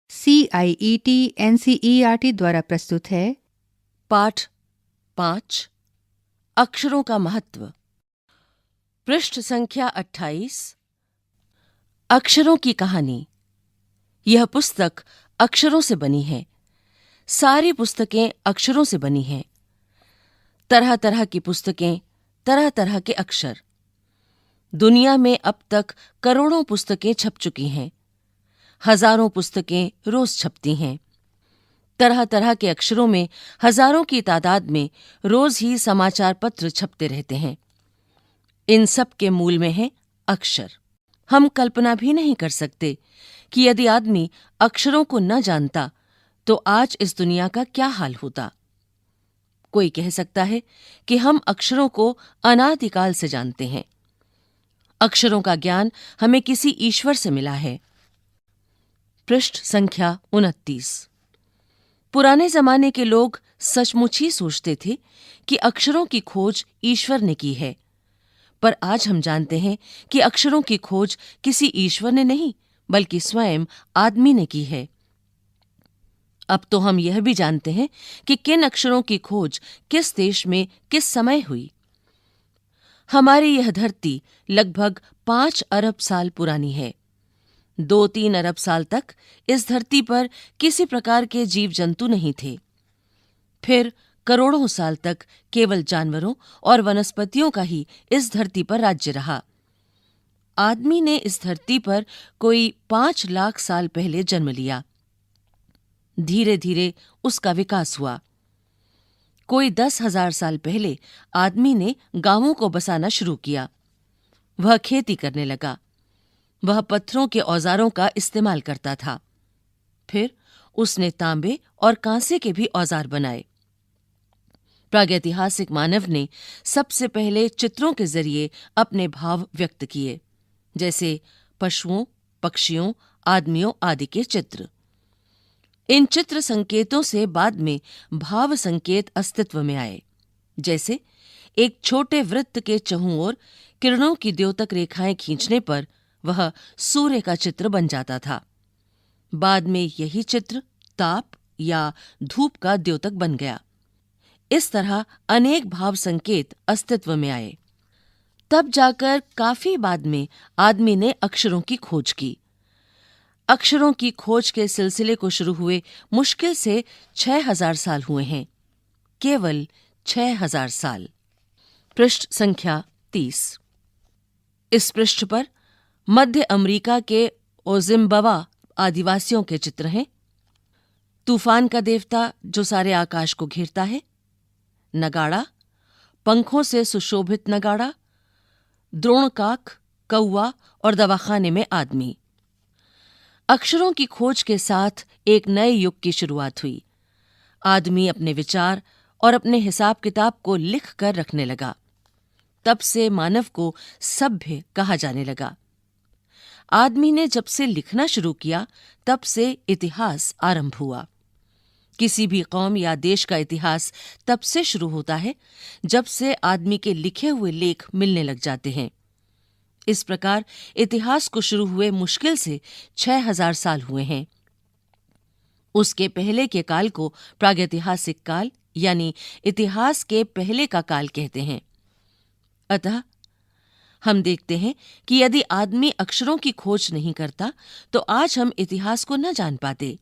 CIET NCERT द्वारा प्रस्तुत है पाठ 5 अक्षरों का महत्व। पृष्ठ संख्या 28। अक्षरों की कहानी। यह पुस्तक अक्षरों से बनी है। सारी पुस्तकें अक्षरों से बनी हैं। तरह तरह की पुस्तकें, तरह तरह के अक्षर। दुनिया में अब तक करोड़ों पुस्तकें छप चुकी हैं। हजारों पुस्तकें रोज छपती हैं। तरह तरह के अक्षरों में हजारों की तादाद में रोज ही समाचार पत्र छपते रहते हैं। इन सब के मूल में है अक्षर। हम कल्पना भी नहीं कर सकते कि यदि आदमी अक्षरों को न जानता तो आज इस दुनिया का क्या हाल होता। कोई कह सकता है कि हम अक्षरों को अनादिकाल से जानते हैं। अक्षरों का ज्ञान हमें किसी ईश्वर से मिला है। पृष्ठ संख्या 29। पुराने जमाने के लोग सचमुच ही सोचते थे कि अक्षरों की खोज ईश्वर ने की है, पर आज हम जानते हैं कि अक्षरों की खोज किसी ईश्वर ने नहीं बल्कि स्वयं आदमी ने की है। अब तो हम यह भी जानते हैं कि किन अक्षरों की खोज किस देश में किस समय हुई। हमारी यह धरती लगभग 5 अरब साल पुरानी है। 2-3 अरब साल तक इस धरती पर किसी प्रकार के जीव जंतु नहीं थे। फिर करोड़ों साल तक केवल जानवरों और वनस्पतियों का ही इस धरती पर राज्य रहा। आदमी ने इस धरती पर कोई 5 लाख साल पहले जन्म लिया। धीरे धीरे उसका विकास हुआ। कोई 10,000 साल पहले आदमी ने गांवों को बसाना शुरू किया। वह खेती करने लगा। वह पत्थरों के औजारों का इस्तेमाल करता था। फिर उसने तांबे और कांसे के भी औजार बनाए। प्रागैतिहासिक मानव ने सबसे पहले चित्रों के जरिए अपने भाव व्यक्त किए, जैसे पशुओं, पक्षियों, आदमियों आदि के चित्र। इन चित्र संकेतों से बाद में भाव संकेत अस्तित्व में आए, जैसे एक छोटे वृत्त के चहुं ओर किरणों की द्योतक रेखाएं खींचने पर वह सूर्य का चित्र बन जाता था। बाद में यही चित्र ताप या धूप का द्योतक बन गया। इस तरह अनेक भाव संकेत अस्तित्व में आए। तब जाकर काफी बाद में आदमी ने अक्षरों की खोज की। अक्षरों की खोज के सिलसिले को शुरू हुए मुश्किल से 6,000 साल हुए हैं। केवल 6,000 साल। पृष्ठ संख्या 30। इस पृष्ठ पर मध्य अमेरिका के ओजिम्बावा आदिवासियों के चित्र हैं। तूफान का देवता जो सारे आकाश को घेरता है, नगाड़ा, पंखों से सुशोभित नगाड़ा, द्रोणकाक, कौवा और दवाखाने में आदमी। अक्षरों की खोज के साथ एक नए युग की शुरुआत हुई। आदमी अपने विचार और अपने हिसाब किताब को लिख कर रखने लगा। तब से मानव को सभ्य कहा जाने लगा। आदमी ने जब से लिखना शुरू किया तब से इतिहास आरंभ हुआ। किसी भी कौम या देश का इतिहास तब से शुरू होता है जब से आदमी के लिखे हुए लेख मिलने लग जाते हैं। इस प्रकार इतिहास को शुरू हुए मुश्किल से 6,000 साल हुए हैं। उसके पहले के काल को प्रागैतिहासिक काल यानी इतिहास के पहले का काल कहते हैं। अतः हम देखते हैं कि यदि आदमी अक्षरों की खोज नहीं करता तो आज हम इतिहास को न जान पाते।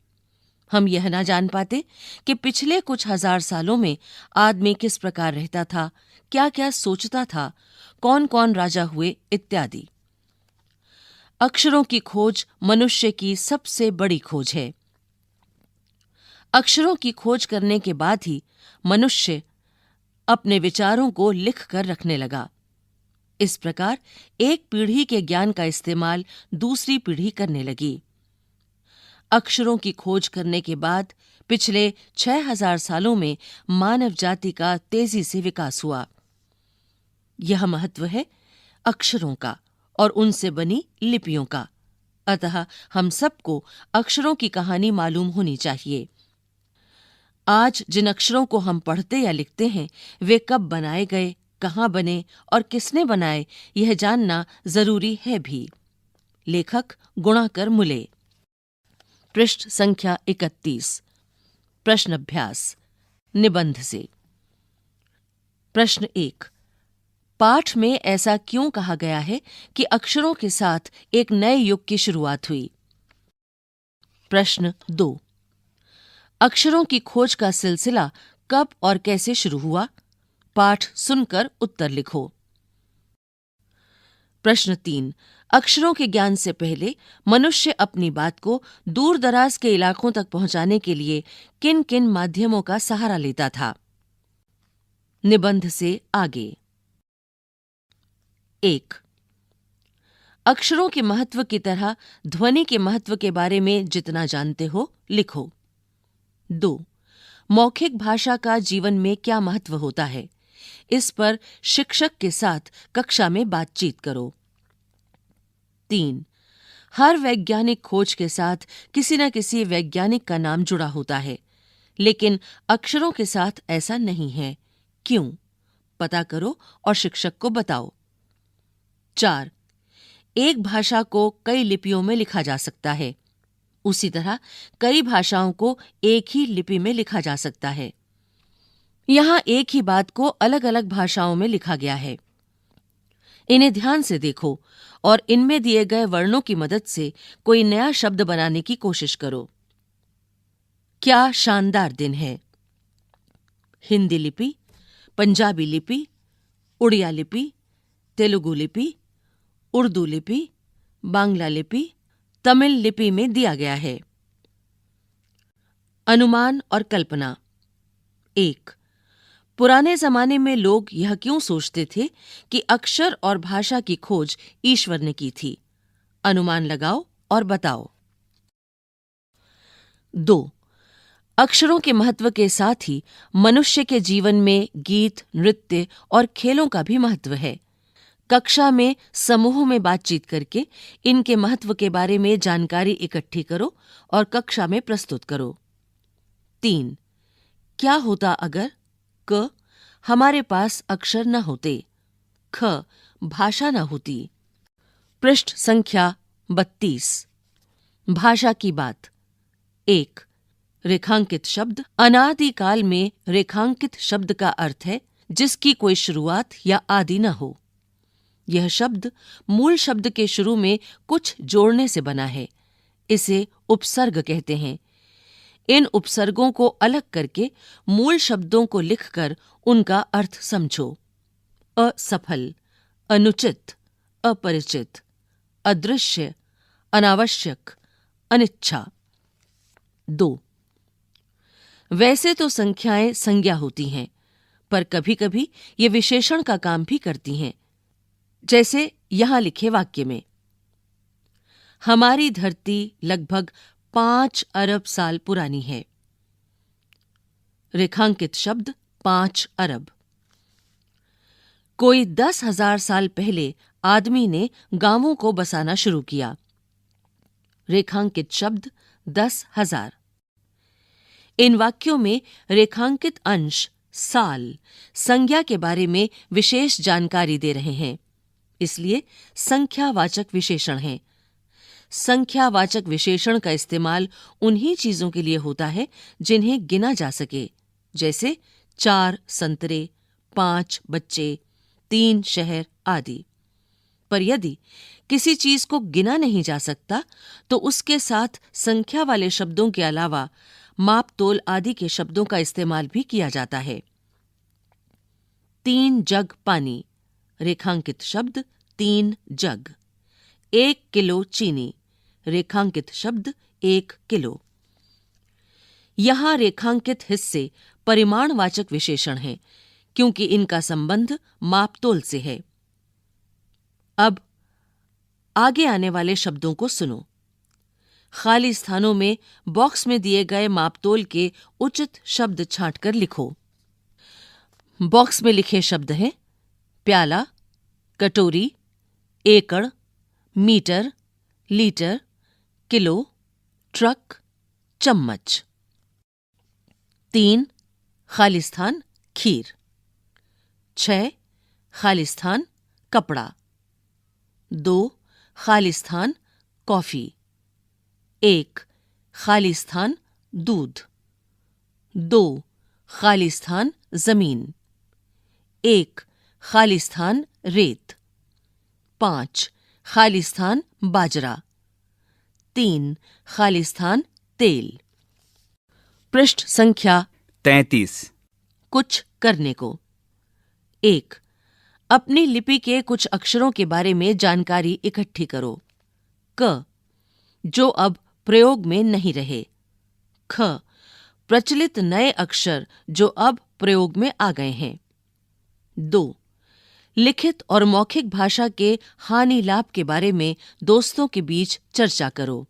हम यह न जान पाते कि पिछले कुछ हजार सालों में आदमी किस प्रकार रहता था, क्या क्या सोचता था, कौन कौन राजा हुए इत्यादि। अक्षरों की खोज मनुष्य की सबसे बड़ी खोज है। अक्षरों की खोज करने के बाद ही मनुष्य अपने विचारों को लिख कर रखने लगा। इस प्रकार एक पीढ़ी के ज्ञान का इस्तेमाल दूसरी पीढ़ी करने लगी। अक्षरों की खोज करने के बाद पिछले 6,000 सालों में मानव जाति का तेजी से विकास हुआ। यह महत्व है अक्षरों का और उनसे बनी लिपियों का। अतः हम सबको अक्षरों की कहानी मालूम होनी चाहिए। आज जिन अक्षरों को हम पढ़ते या लिखते हैं वे कब बनाए गए, कहाँ बने और किसने बनाए, यह जानना जरूरी है भी। लेखक गुणाकर मुले। पृष्ठ संख्या 31। प्रश्न अभ्यास निबंध से। प्रश्न 1। पाठ में ऐसा क्यों कहा गया है कि अक्षरों के साथ एक नए युग की शुरुआत हुई? प्रश्न 2। अक्षरों की खोज का सिलसिला कब और कैसे शुरू हुआ? पाठ सुनकर उत्तर लिखो। प्रश्न 3। अक्षरों के ज्ञान से पहले मनुष्य अपनी बात को दूर दराज के इलाकों तक पहुंचाने के लिए किन किन माध्यमों का सहारा लेता था? निबंध से आगे। 1। अक्षरों के महत्व की तरह ध्वनि के महत्व के बारे में जितना जानते हो लिखो। 2। मौखिक भाषा का जीवन में क्या महत्व होता है? इस पर शिक्षक के साथ कक्षा में बातचीत करो। 3। हर वैज्ञानिक खोज के साथ किसी न किसी वैज्ञानिक का नाम जुड़ा होता है, लेकिन अक्षरों के साथ ऐसा नहीं है। क्यों? पता करो और शिक्षक को बताओ। 4। एक भाषा को कई लिपियों में लिखा जा सकता है। उसी तरह कई भाषाओं को एक ही लिपि में लिखा जा सकता है। यहाँ एक ही बात को अलग अलग भाषाओं में लिखा गया है। इन्हें ध्यान से देखो और इनमें दिए गए वर्णों की मदद से कोई नया शब्द बनाने की कोशिश करो। क्या शानदार दिन है! हिंदी लिपि, पंजाबी लिपि, उड़िया लिपि, तेलुगु लिपि, उर्दू लिपि, बांग्ला लिपि, तमिल लिपि में दिया गया है। अनुमान और कल्पना। 1। पुराने जमाने में लोग यह क्यों सोचते थे कि अक्षर और भाषा की खोज ईश्वर ने की थी? अनुमान लगाओ और बताओ। 2। अक्षरों के महत्व के साथ ही मनुष्य के जीवन में गीत, नृत्य और खेलों का भी महत्व है। कक्षा में समूह में बातचीत करके इनके महत्व के बारे में जानकारी इकट्ठी करो और कक्षा में प्रस्तुत करो। 3। क्या होता अगर क हमारे पास अक्षर न होते, ख भाषा न होती। पृष्ठ संख्या 32। भाषा की बात। 1। रेखांकित शब्द। अनादिकाल में रेखांकित शब्द का अर्थ है जिसकी कोई शुरुआत या आदि न हो। यह शब्द मूल शब्द के शुरू में कुछ जोड़ने से बना है। इसे उपसर्ग कहते हैं। इन उपसर्गों को अलग करके मूल शब्दों को लिखकर उनका अर्थ समझो। असफल, अनुचित, अपरिचित, अदृश्य, अनावश्यक, अनिच्छा। 2। वैसे तो संख्याएं संज्ञा होती हैं, पर कभी-कभी ये विशेषण का काम भी करती हैं। जैसे यहां लिखे वाक्य में, हमारी धरती लगभग 5 अरब साल पुरानी है। रेखांकित शब्द 5 अरब। कोई 10,000 साल पहले आदमी ने गांवों को बसाना शुरू किया। रेखांकित शब्द 10,000। इन वाक्यों में रेखांकित अंश साल संज्ञा के बारे में विशेष जानकारी दे रहे हैं, इसलिए संख्यावाचक विशेषण हैं। संख्यावाचक विशेषण का इस्तेमाल उन्हीं चीजों के लिए होता है जिन्हें गिना जा सके, जैसे 4 संतरे, 5 बच्चे, 3 शहर आदि। पर यदि किसी चीज को गिना नहीं जा सकता तो उसके साथ संख्या वाले शब्दों के अलावा माप तोल आदि के शब्दों का इस्तेमाल भी किया जाता है। 3 जग पानी। रेखांकित शब्द 3 जग। 1 किलो चीनी। रेखांकित शब्द 1 किलो। यहां रेखांकित हिस्से परिमाणवाचक विशेषण हैं, क्योंकि इनका संबंध मापतोल से है। अब आगे आने वाले शब्दों को सुनो। खाली स्थानों में बॉक्स में दिए गए मापतोल के उचित शब्द छांटकर लिखो। बॉक्स में लिखे शब्द हैं प्याला, कटोरी, एकड़, मीटर, लीटर, किलो, ट्रक, चम्मच। 3 खाली स्थान खीर। 6 खाली स्थान कपड़ा। 2 खाली स्थान कॉफी। 1 खाली स्थान दूध, 2 खाली स्थान जमीन, 1 खाली स्थान रेत, 5 खाली स्थान बाजरा, 3 खाली स्थान तेल। पृष्ठ संख्या 33। कुछ करने को। 1 अपनी लिपि के कुछ अक्षरों के बारे में जानकारी इकट्ठी करो। क जो अब प्रयोग में नहीं रहे। ख प्रचलित नए अक्षर जो अब प्रयोग में आ गए हैं। 2 लिखित और मौखिक भाषा के हानि लाभ के बारे में दोस्तों के बीच चर्चा करो।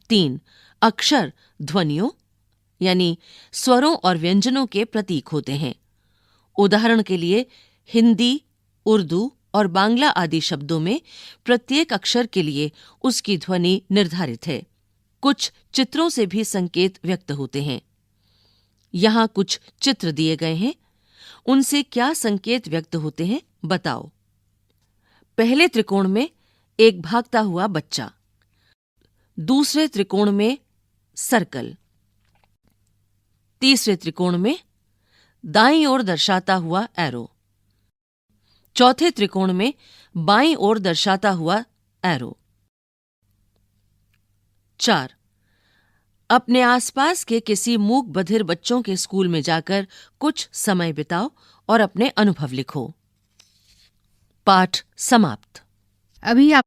3 अक्षर ध्वनियों यानी स्वरों और व्यंजनों के प्रतीक होते हैं। उदाहरण के लिए हिंदी, उर्दू और बांग्ला आदि शब्दों में प्रत्येक अक्षर के लिए उसकी ध्वनि निर्धारित है। कुछ चित्रों से भी संकेत व्यक्त होते हैं। यहाँ कुछ चित्र दिए गए हैं, उनसे क्या संकेत व्यक्त होते हैं बताओ। पहले त्रिकोण में एक भागता हुआ बच्चा, दूसरे त्रिकोण में सर्कल, तीसरे त्रिकोण में दाईं ओर दर्शाता हुआ एरो, चौथे त्रिकोण में बाईं ओर दर्शाता हुआ एरो। 4 अपने आसपास के किसी मूक बधिर बच्चों के स्कूल में जाकर कुछ समय बिताओ और अपने अनुभव लिखो। पाठ समाप्त। अभी आप